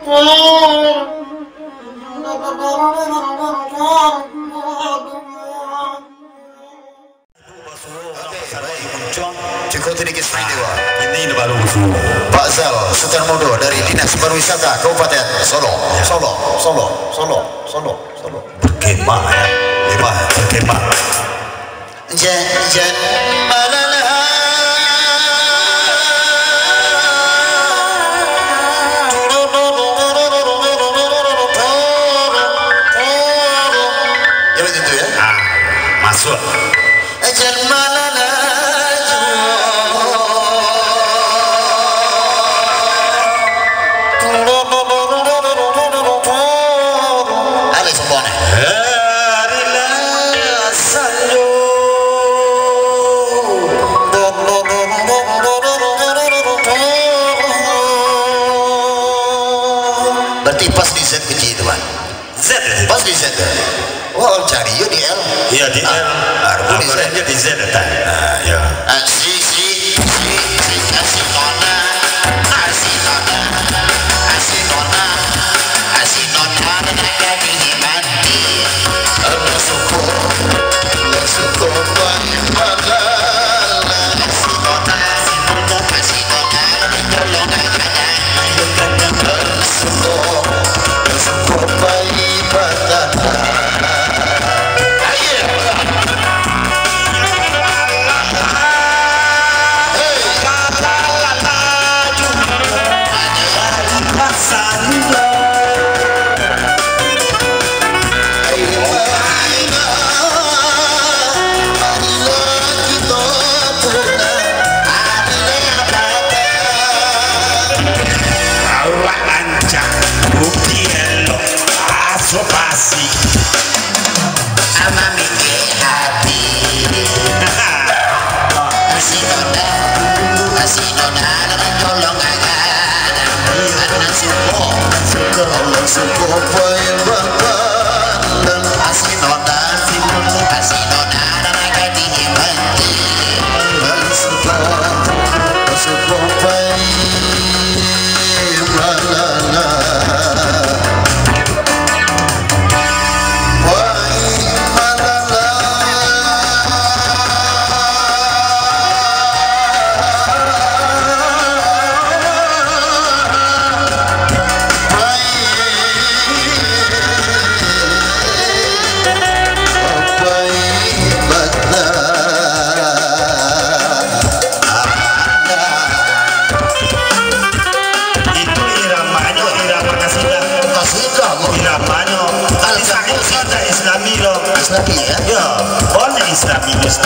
Ini baru Pak Zal Sutarmodo dari Dinas Pariwisata Kabupaten Solo. Berkemah ya, berkemah. Jan malala. Ya begitu ya. Masuk. Jan malala. Berarti pas di Z kecil teman. Z pas di Z. Oh cari yuk di L. Iya di L. Baru di Z. Di Z datang. Nah ya.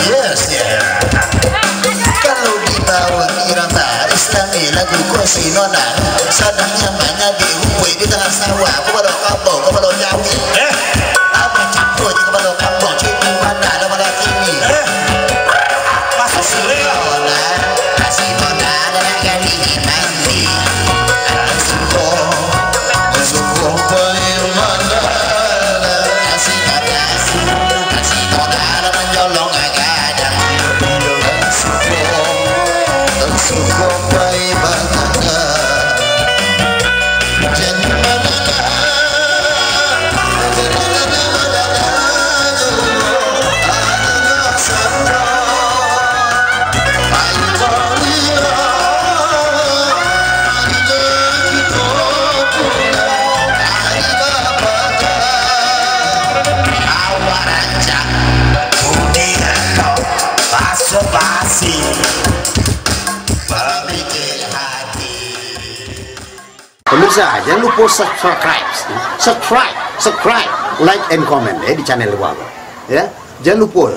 Yes, ya. Kalau di tahun irama Islami lagu Kosinona sadangnya banyak diumpui di tengah sawah kepada kampung kepada nyawi apa campur di kepada kampung cipu mana ada pada kini masuk Sinona Kasinona dan kali mandi suko pair mana Kasinona dan nyolong agadang suko pair mana Pemirsa, jangan lupa subscribe, like and comment di channel Wago. Ya, jangan lupa.